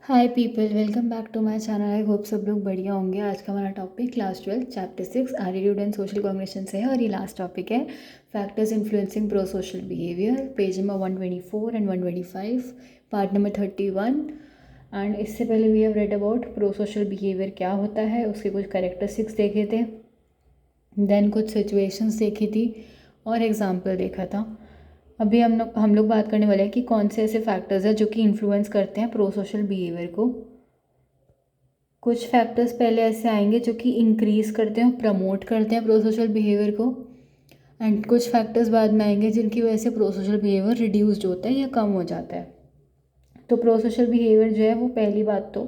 Hi people, welcome back to my channel. I hope सब लोग बढ़िया होंगे। आज का हमारा topic class 12 chapter 6 attitude and social cognition से है और ये लास्ट टॉपिक है factors influencing prosocial behaviour, page number 124 and 125, part number 31। And इससे पहले we have read about prosocial behaviour क्या होता है, उसके कुछ कैरेक्टरिस्टिक्स देखे थे, देन कुछ सिचुएशंस देखी थी और एग्जाम्पल देखा था। अभी हम लोग बात करने वाले हैं कि कौन से ऐसे फैक्टर्स हैं जो कि इन्फ्लुएंस करते हैं प्रो सोशल बिहेवियर को। कुछ फैक्टर्स पहले ऐसे आएंगे जो कि इंक्रीज़ करते हैं और प्रमोट करते हैं प्रो सोशल बिहेवियर को, एंड कुछ फैक्टर्स बाद में आएंगे जिनकी वजह से प्रो सोशल बिहेवियर रिड्यूस्ड होता है या कम हो जाता है। तो प्रो सोशल बिहेवियर जो है वो पहली बात तो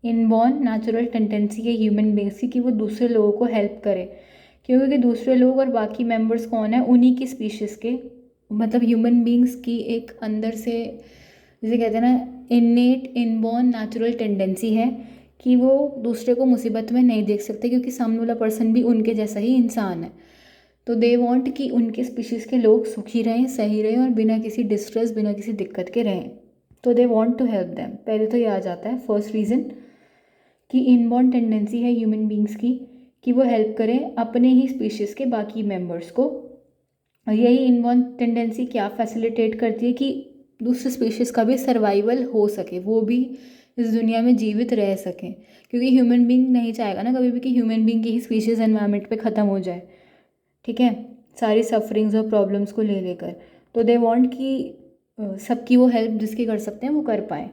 इनबॉर्न नेचुरल टेंडेंसी है ह्यूमन बींग्स की कि वो दूसरे लोगों को हेल्प करे, क्योंकि दूसरे लोग और बाकी मेंबर्स कौन है, उन्हीं की स्पीशीज़ के, मतलब ह्यूमन बींग्स की एक अंदर से, जैसे कहते हैं ना, इन्नेट इनबॉर्न नेचुरल टेंडेंसी है कि वो दूसरे को मुसीबत में नहीं देख सकते, क्योंकि सामने वाला पर्सन भी उनके जैसा ही इंसान है। तो दे वांट कि उनके स्पीशीज़ के लोग सुखी रहें, सही रहें और बिना किसी डिस्ट्रेस, बिना किसी दिक्कत के रहें। तो they want to help them. पहले तो ये आ जाता है फर्स्ट रीज़न कि इनबॉर्न टेंडेंसी है ह्यूमन बींग्स की कि वो हेल्प करें अपने ही स्पीशीज़ के बाकी मेंबर्स को। और यही इनबॉर्न टेंडेंसी क्या फैसिलिटेट करती है कि दूसरे स्पीशीज़ का भी सर्वाइवल हो सके, वो भी इस दुनिया में जीवित रह सकें, क्योंकि ह्यूमन बींग नहीं चाहेगा ना कभी भी कि ह्यूमन बींग की ही स्पीशीज़ एनवायरनमेंट पे ख़त्म हो जाए, ठीक है, सारी सफरिंग्स और प्रॉब्लम्स को ले लेकर। तो दे वांट कि सबकी वो हेल्प जिसकी कर सकते हैं वो कर पाएँ।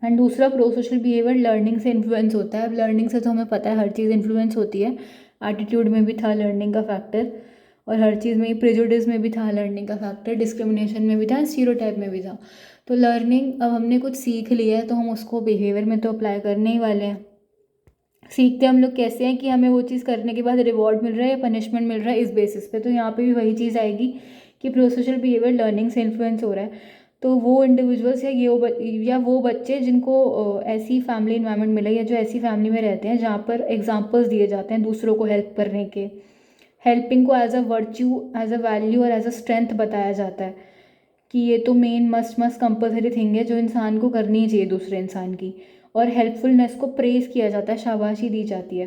एंड दूसरा, प्रो सोशल बिहेवियर लर्निंग से इन्फ्लुएंस होता है। अब लर्निंग से तो हमें पता है हर चीज़ इन्फ्लुएंस होती है। एटीट्यूड में भी था लर्निंग का फैक्टर, और हर चीज़ में, प्रेजुडिस में भी था लर्निंग का फैक्टर, डिस्क्रिमिनेशन में भी था, स्टीरियोटाइप में भी था। तो लर्निंग, अब हमने कुछ सीख लिया है तो हम उसको बिहेवियर में तो अप्लाई करने ही वाले हैं। सीखते हम लोग कैसे हैं कि हमें वो चीज़ करने के बाद रिवॉर्ड मिल रहा है या पनिशमेंट मिल रहा है, इस बेसिस पे। तो यहाँ पे भी वही चीज़ आएगी कि प्रो सोशल बिहेवियर लर्निंग से इन्फ्लुएंस हो रहा है। तो वो इंडिविजुअल्स या वो बच्चे जिनको ऐसी फैमिली इन्वायरमेंट मिला, या जो ऐसी फैमिली में रहते हैं जहाँ पर एग्जाम्पल्स दिए जाते हैं दूसरों को हेल्प करने के, हेल्पिंग को as a virtue, as a value और एज अ स्ट्रेंथ बताया जाता है कि ये तो main must must compulsory thing है जो इंसान को करनी ही चाहिए दूसरे इंसान की। और हेल्पफुलनेस को प्रेज किया जाता है, शाबाशी दी जाती है।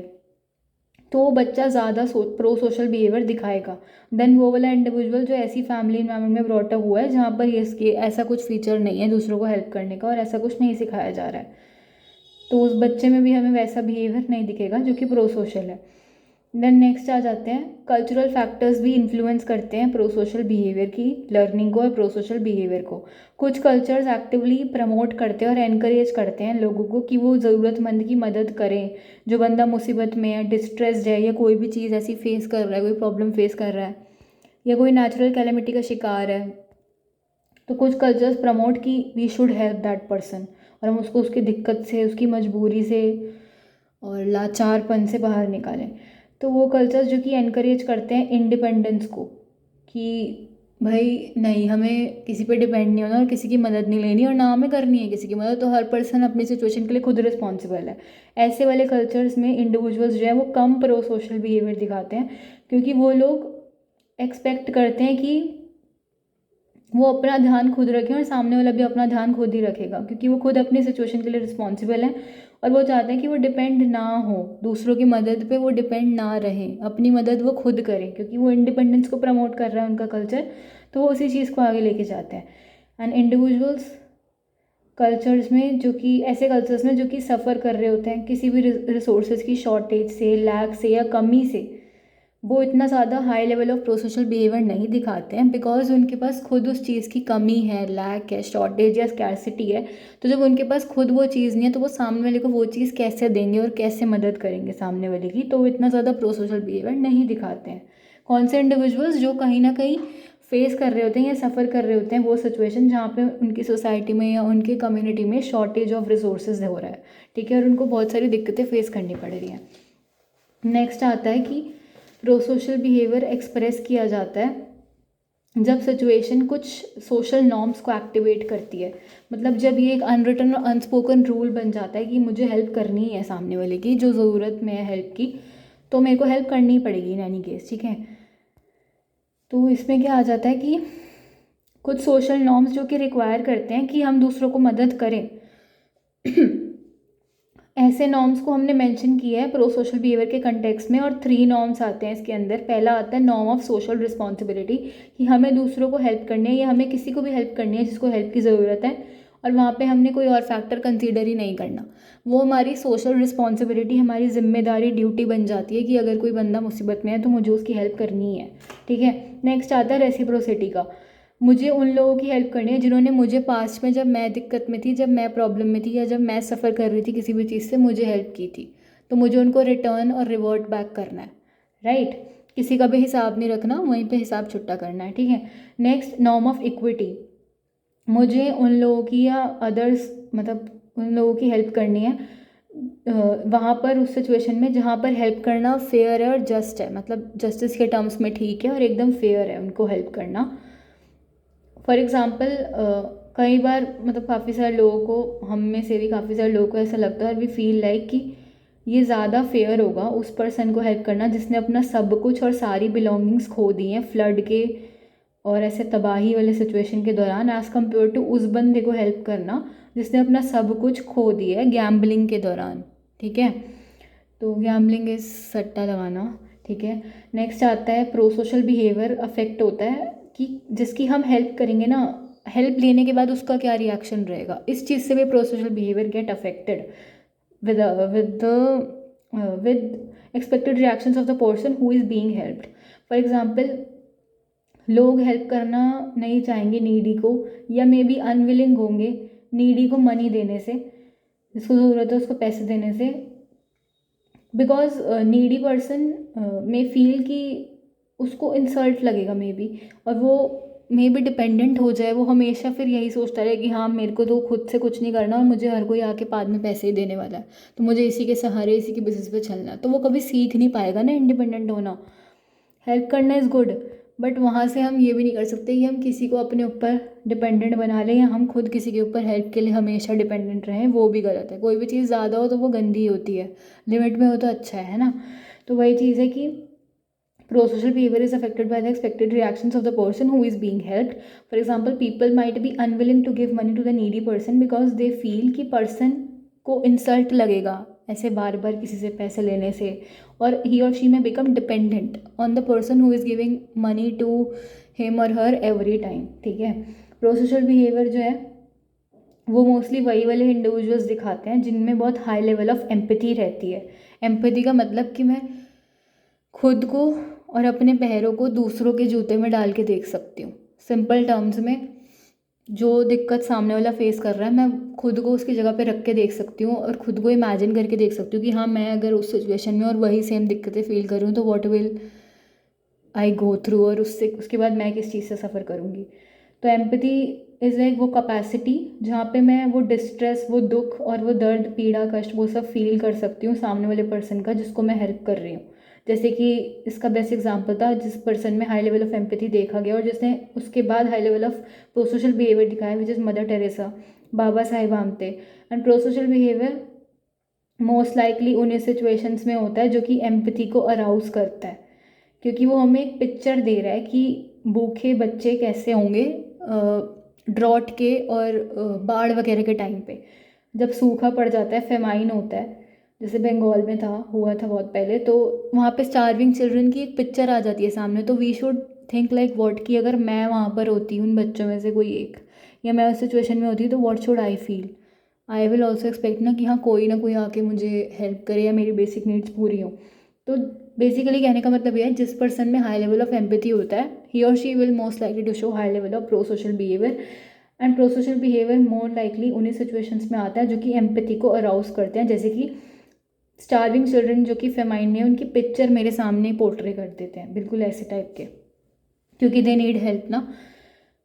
तो वो बच्चा ज़्यादा प्रो सोशल बिहेवियर दिखाएगा देन वो वाला इंडिविजुअल जो ऐसी फैमिली इन्वायरमेंट में ब्रॉट अप हुआ है जहाँ पर ये ऐसा कुछ फीचर नहीं है दूसरों को हेल्प करने का और ऐसा कुछ नहीं सिखाया जा रहा है। तो उस बच्चे में भी हमें वैसा बिहेवियर नहीं दिखेगा जो कि प्रो सोशल है। देन नेक्स्ट आ जाते हैं, कल्चरल फैक्टर्स भी इन्फ्लुएंस करते हैं प्रो सोशल बिहेवियर की लर्निंग को और प्रो सोशल बिहेवियर को। कुछ कल्चर्स एक्टिवली प्रमोट करते हैं और एनकरेज करते हैं लोगों को कि वो ज़रूरतमंद की मदद करें। जो बंदा मुसीबत में है, डिस्ट्रेस्ड है, या कोई भी चीज़ ऐसी फेस कर रहा है, कोई प्रॉब्लम फेस कर रहा है, या कोई नेचुरल कैलेमिटी का शिकार है, तो कुछ कल्चर्स प्रमोट कि we should help that person, और हम उसको उसकी दिक्कत से, उसकी मजबूरी से और लाचारपन से बाहर निकालें। तो वो कल्चर्स जो कि एनकरेज करते हैं इंडिपेंडेंस को, कि भाई नहीं, हमें किसी पे डिपेंड नहीं होना और किसी की मदद नहीं लेनी और ना हमें करनी है किसी की मदद, तो हर पर्सन अपनी सिचुएशन के लिए खुद रिस्पॉन्सिबल है। ऐसे वाले कल्चर्स में इंडिविजुअल्स जो है वो कम प्रो सोशल बिहेवियर दिखाते हैं, क्योंकि वो लोग एक्सपेक्ट करते हैं कि वो अपना ध्यान खुद रखें और सामने वाला भी अपना ध्यान खुद ही रखेगा, क्योंकि वो खुद अपनी सिचुएशन के लिए रिस्पॉन्सिबल है। और वो चाहते हैं कि वो डिपेंड ना हो, दूसरों की मदद पे वो डिपेंड ना रहें, अपनी मदद वो खुद करें, क्योंकि वो इंडिपेंडेंस को प्रमोट कर रहा है उनका कल्चर। तो वो उसी चीज़ को आगे लेके जाते हैं। एंड इंडिविजुअल्स कल्चर्स में, जो कि ऐसे कल्चर्स में जो कि सफ़र कर रहे होते हैं किसी भी रिसोर्सेज की शॉर्टेज से, लैक से या कमी से, वो इतना ज़्यादा high level of prosocial behaviour नहीं दिखाते हैं, बिकॉज उनके पास खुद उस चीज़ की कमी है, लैक है, शॉर्टेज या स्कैरसिटी है। तो जब उनके पास खुद वो चीज़ नहीं है तो वो सामने वाले को वो चीज़ कैसे देंगे और कैसे मदद करेंगे सामने वाले की, तो वो इतना ज़्यादा प्रो सोशल बिहेवियर नहीं दिखाते हैं। कौन से इंडिविजुअल्स जो कहीं ना कहीं फेस कर रहे होते हैं या सफ़र कर रहे होते हैं वो सिचुएशन जहाँ पे उनकी सोसाइटी में या उनकी कम्युनिटी में शॉर्टेज ऑफ रिसोर्सेज हो रहा है, ठीक है, और उनको बहुत सारी दिक्कतें फेस करनी पड़ रही हैं। नेक्स्ट आता है कि प्रो सोशल बिहेवियर एक्सप्रेस किया जाता है जब सिचुएशन कुछ सोशल नॉर्म्स को एक्टिवेट करती है। मतलब जब ये एक अनरिटन और अनस्पोकन रूल बन जाता है कि मुझे हेल्प करनी है सामने वाले की, जो ज़रूरत में है हेल्प की, तो मेरे को हेल्प करनी ही पड़ेगी इन एनी केस, ठीक है। तो इसमें क्या आ जाता है कि कुछ सोशल नॉर्म्स जो कि रिक्वायर करते हैं कि हम दूसरों को मदद करें ऐसे नॉर्म्स को हमने मेंशन किया है प्रो सोशल बिहेवियर के कंटेक्स्ट में, और 3 नॉर्म्स आते हैं इसके अंदर। पहला आता है नॉर्म ऑफ सोशल रिस्पॉन्सिबिलिटी, कि हमें दूसरों को हेल्प करनी है या हमें किसी को भी हेल्प करनी है जिसको हेल्प की ज़रूरत है, और वहाँ पे हमने कोई और फैक्टर कंसीडर ही नहीं करना। वो हमारी सोशल रिस्पॉन्सिबिलिटी, हमारी जिम्मेदारी, ड्यूटी बन जाती है कि अगर कोई बंदा मुसीबत में है तो मुझे उसकी हेल्प करनी है, ठीक है। नेक्स्ट आता है रेसिप्रोसिटी का, मुझे उन लोगों की हेल्प करनी है जिन्होंने मुझे पास्ट में, जब मैं दिक्कत में थी, जब मैं प्रॉब्लम में थी, या जब मैं सफ़र कर रही थी किसी भी चीज़ से, मुझे हेल्प की थी, तो मुझे उनको रिटर्न और रिवर्ट बैक करना है, राइट। किसी का भी हिसाब नहीं रखना, वहीं पे हिसाब छुट्टा करना है, ठीक है। नेक्स्ट नॉर्म ऑफ इक्विटी, मुझे उन लोगों की या अदर्स, मतलब उन लोगों की हेल्प करनी है वहाँ पर, उस सिचुएशन में जहाँ पर हेल्प करना फेयर है और जस्ट है, मतलब जस्टिस के टर्म्स में ठीक है और एकदम फेयर है उनको हेल्प करना। फॉर एग्ज़ाम्पल कई बार, मतलब काफ़ी सारे लोगों को, हम में से भी काफ़ी सारे लोगों को ऐसा लगता है और वी फील लाइक कि ये ज़्यादा फेयर होगा उस पर्सन को हेल्प करना जिसने अपना सब कुछ और सारी बिलोंगिंग्स खो दी हैं फ्लड के और ऐसे तबाही वाले सिचुएशन के दौरान, एज़ कम्पेयर टू उस बंदे को हेल्प करना जिसने अपना सब कुछ खो दिया है गैम्बलिंग के दौरान, ठीक है। तो गैम्बलिंग इज सट्टा लगाना, ठीक है। नेक्स्ट आता है प्रो सोशल बिहेवियर अफेक्ट होता है कि जिसकी हम हेल्प करेंगे ना, हेल्प लेने के बाद उसका क्या रिएक्शन रहेगा, इस चीज़ से भी pro social behaviour get affected with expected reactions of the person who is being helped. For example, लोग हेल्प करना नहीं चाहेंगे नीडी को, या मे बी अनविलिंग होंगे नीडी को मनी देने से, जिसको ज़रूरत है उसको पैसे देने से, बिकॉज नीडी पर्सन में फील कि उसको इंसल्ट लगेगा मे बी, और वो मे बी डिपेंडेंट हो जाए, वो हमेशा फिर यही सोचता रहे कि हाँ मेरे को तो खुद से कुछ नहीं करना और मुझे हर कोई आके बाद में पैसे ही देने वाला है, तो मुझे इसी के सहारे, इसी के बेसिस पे चलना है, तो वो कभी सीख नहीं पाएगा ना इंडिपेंडेंट होना। हेल्प करना इज़ गुड, बट वहाँ से हम ये भी नहीं कर सकते कि हम किसी को अपने ऊपर डिपेंडेंट बना लें, या हम खुद किसी के ऊपर हेल्प के लिए हमेशा डिपेंडेंट रहें, वो भी गलत है। कोई भी चीज़ ज़्यादा हो तो वो गंदी होती है, लिमिट में हो तो अच्छा है ना। तो वही चीज़ है कि pro-social behavior is affected by the expected reactions of the person who is being helped. For example, people might be unwilling to give money to the needy person because they feel कि person को insult लगेगा ऐसे बार बार किसी से पैसे लेने से, और he or she may become dependent on the person who is giving money to him or her every time, ठीक है। pro-social behavior जो है वो मोस्टली वही वाले इंडिविजुअल्स दिखाते हैं जिनमें बहुत हाई लेवल ऑफ एम्पैथी रहती है। एम्पैथी का मतलब कि मैं खुद को और अपने पैरों को दूसरों के जूते में डाल के देख सकती हूँ। सिंपल टर्म्स में, जो दिक्कत सामने वाला फेस कर रहा है, मैं खुद को उसकी जगह पे रख के देख सकती हूँ और खुद को इमेजिन करके देख सकती हूँ कि हाँ मैं अगर उस सिचुएशन में और वही सेम दिक्कतें फील कर रही हूँ तो what will I go through, और उसके बाद मैं किस चीज़ से सफ़र करूँगी। तो एम्पैथी इज़ लाइक वो कैपेसिटी जहाँ पे मैं वो डिस्ट्रेस, वो दुख और वो दर्द, पीड़ा, कष्ट, वो सब फील कर सकती हूँ सामने वाले पर्सन का जिसको मैं हेल्प कर रही हूँ। जैसे कि इसका बेस्ट एग्जांपल था जिस पर्सन में हाई लेवल ऑफ एम्पैथी देखा गया और जिसने उसके बाद high level of prosocial behaviour दिखाया, which is Mother Teresa, Baba Saheb Amte. And prosocial behaviour most likely उन सिचुएशंस में होता है जो कि एम्पैथी को अराउज करता है, क्योंकि वो हमें एक पिक्चर दे रहा है कि भूखे बच्चे कैसे होंगे ड्रॉट के और बाढ़ वगैरह के टाइम पे, जब सूखा पड़ जाता है, फेमाइन होता है, जैसे बंगाल में हुआ था बहुत पहले, तो वहाँ पे स्टार्विंग चिल्ड्रन की एक पिक्चर आ जाती है सामने। तो we should think like what, कि अगर मैं वहाँ पर होती उन बच्चों में से कोई एक, या मैं उस सिचुएशन में होती तो what should I feel. I will also expect ना कि हाँ कोई ना कोई आके मुझे हेल्प करे या मेरी बेसिक नीड्स पूरी हों। तो बेसिकली कहने का मतलब यह है, जिस पर्सन में हाई लेवल ऑफ एम्पैथी होता है, ही और she will most likely to show high level of prosocial behaviour. And prosocial behaviour more likely उन्हीं सिचुएशंस में आता है जो कि एम्पैथी को अराउज करते हैं, जैसे कि स्टार्विंग चिल्ड्रन जो कि फेमाइन में, उनकी पिक्चर मेरे सामने पोर्ट्रे कर देते हैं, बिल्कुल ऐसे टाइप के, क्योंकि दे नीड हेल्प ना।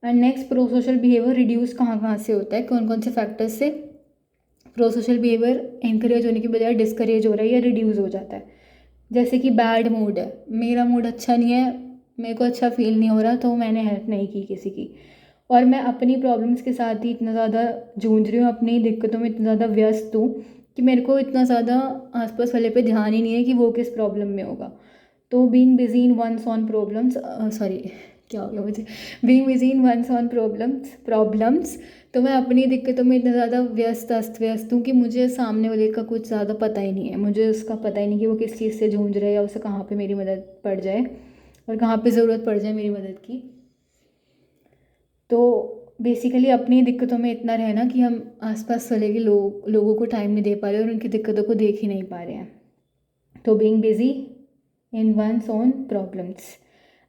And next, pro social behaviour reduce कहाँ से होता है, कौन कौन से फैक्टर्स से प्रो सोशल बिहेवियर इंकरेज होने की बजाय डिस्करेज हो रहा है या रिड्यूस हो जाता है। जैसे कि बैड मूड है, मेरा मूड अच्छा नहीं है, मेरे को अच्छा फील नहीं हो रहा, तो मैंने हेल्प नहीं की किसी की, और मैं अपनी प्रॉब्लम्स के साथ ही इतना ज़्यादा जूझ रही हूँ, अपनी दिक्कतों में इतना ज़्यादा व्यस्त हूँ कि मेरे को इतना ज़्यादा आसपास वाले पे ध्यान ही नहीं है कि वो किस प्रॉब्लम में होगा। तो being busy in one's own problems, sorry क्या हो गया मुझे, being busy in one's own problems, तो मैं अपनी दिक्कतों में इतना ज़्यादा अस्त व्यस्त हूँ कि मुझे सामने वाले का कुछ ज़्यादा पता ही नहीं है। मुझे उसका पता ही नहीं कि वो किस चीज़ से जूझ रहा है या उसे कहाँ पे मेरी मदद पड़ जाए और कहाँ पे ज़रूरत पड़ जाए मेरी मदद की। तो बेसिकली अपनी दिक्कतों में इतना रहना कि हम आसपास वाले के लोगों को टाइम नहीं दे पा रहे और उनकी दिक्कतों को देख ही नहीं पा रहे हैं। तो being busy in one's own problems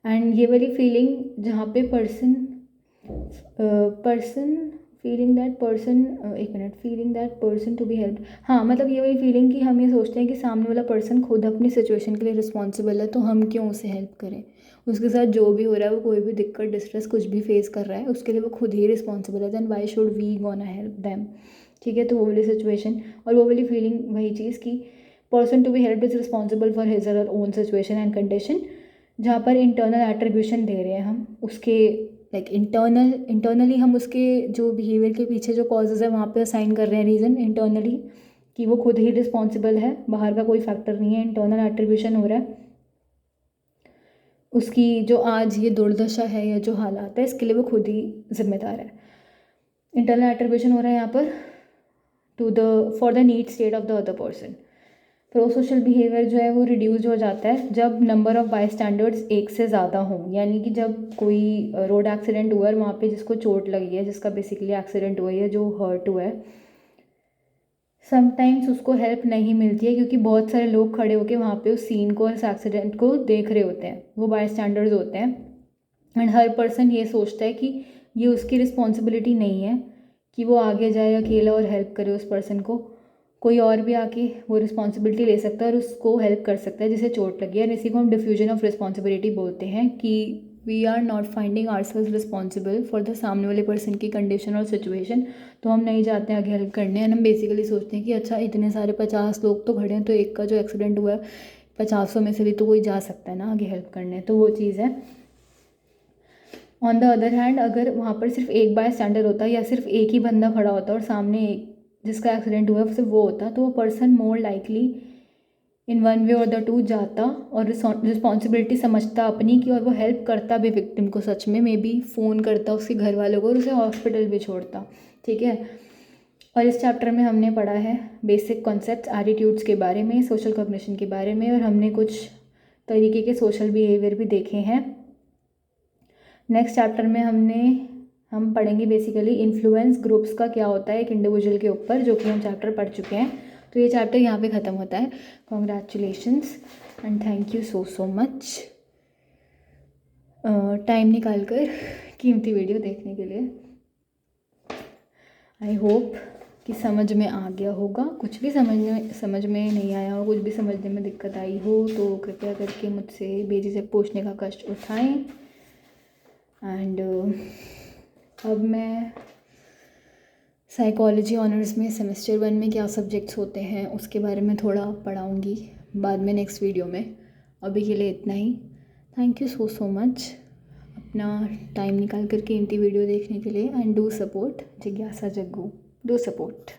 and ये वाली फीलिंग जहाँ पे person feeling that person to be help. हाँ, मतलब ये वाली फीलिंग कि हम ये सोचते हैं कि सामने वाला पर्सन खुद अपनी सिचुएशन के लिए रिस्पॉन्सिबल है, तो हम क्यों उसे हेल्प करें। उसके साथ जो भी हो रहा है, वो कोई भी दिक्कत डिस्ट्रेस कुछ भी फेस कर रहा है, उसके लिए वो खुद ही रिस्पॉन्सिबल है। Then why should we gonna help them. ठीक है, तो वो वाली सिचुएशन और वो वाली फीलिंग, वही चीज़ कि person to be help is responsible for his और ओन सिचुएशन एंड कंडीशन, जहाँ पर इंटरनल एट्रीब्यूशन दे रहे हैं हम उसके, लाइक इंटरनली हम उसके जो बिहेवियर के पीछे जो कॉजेज़ है वहाँ पे असाइन कर रहे हैं रीज़न इंटरनली, कि वो खुद ही रिस्पॉन्सिबल है, बाहर का कोई फैक्टर नहीं है। इंटरनल एट्रीब्यूशन हो रहा है उसकी, जो आज ये दुर्दशा है या जो हालात है इसके लिए वो खुद ही जिम्मेदार है। इंटरनल एट्रीब्यूशन हो रहा है यहाँ पर for the need state of the other person. Pro social behaviour जो है वो रिड्यूस हो जाता है जब नंबर ऑफ़ बाई स्टैंडर्ड्स एक से ज़्यादा हों, यानी कि जब कोई रोड एक्सीडेंट हुआ है और वहाँ पे जिसको चोट लगी है, जिसका बेसिकली एक्सीडेंट हुआ है, जो हर्ट हुआ है, समटाइम्स उसको हेल्प नहीं मिलती है क्योंकि बहुत सारे लोग खड़े होकर वहाँ पे उस सीन को और उस एक्सीडेंट को देख रहे होते हैं, वो बाई स्टैंडर्ड्स होते हैं। एंड हर पर्सन ये सोचता है कि ये उसकी रिस्पॉन्सिबिलिटी नहीं है कि वो आगे जाए अकेला और हेल्प करे उस पर्सन को, कोई और भी आके वो रिस्पॉन्सिबिलिटी ले सकता है और उसको हेल्प कर सकता है जिसे चोट लगी है। इसी को हम डिफ्यूजन ऑफ रिस्पॉन्सिबिलिटी बोलते हैं कि we are not finding ourselves responsible for the सामने वाले पर्सन की कंडीशन और सिचुएशन, तो हम नहीं जाते आगे हेल्प करने। एंड हम बेसिकली सोचते हैं कि अच्छा इतने सारे 50 लोग तो खड़े हैं, तो एक का जो एक्सीडेंट हुआ है 50 में से भी तो कोई जा सकता है ना आगे हेल्प करने, तो वो चीज़ है। ऑन द अदर हैंड, अगर वहाँ पर सिर्फ एक बाय स्टैंडर्ड होता है या सिर्फ एक ही बंदा खड़ा होता और सामने एक जिसका एक्सीडेंट हुआ है सिर्फ वो होता, तो वो person more likely in one way और द टू जाता और रिस्पॉन्सिबिलिटी समझता अपनी की, और वो हेल्प करता भी विक्टिम को सच में, मे बी फ़ोन करता उसके घर वालों को और उसे हॉस्पिटल भी छोड़ता। ठीक है, और इस चैप्टर में हमने पढ़ा है बेसिक कॉन्सेप्ट्स एटीट्यूड्स के बारे में, सोशल कॉग्निशन के बारे में, और हमने कुछ तरीके के सोशल बिहेवियर भी देखे हैं। नेक्स्ट चैप्टर में हम पढ़ेंगे बेसिकली इन्फ्लुएंस ग्रुप्स का क्या होता है एक इंडिविजुअल के ऊपर, जो कि हम चैप्टर पढ़ चुके हैं। तो ये चैप्टर यहाँ पे ख़त्म होता है। Congratulations and thank you so much time निकाल कर कीमती वीडियो देखने के लिए। आई होप कि समझ में आ गया होगा। कुछ भी समझ में नहीं आया हो, कुछ भी समझने में दिक्कत आई हो तो कृपया करके मुझसे बेझिझक पूछने का कष्ट उठाएं। एंड अब मैं साइकोलॉजी ऑनर्स में सेमेस्टर 1 में क्या सब्जेक्ट्स होते हैं उसके बारे में थोड़ा पढ़ाऊँगी बाद में नेक्स्ट वीडियो में। अभी के लिए इतना ही। थैंक यू सो मच अपना टाइम निकाल कर कीमती वीडियो देखने के लिए। एंड डू सपोर्ट जिज्ञासा जग्गू, डू सपोर्ट।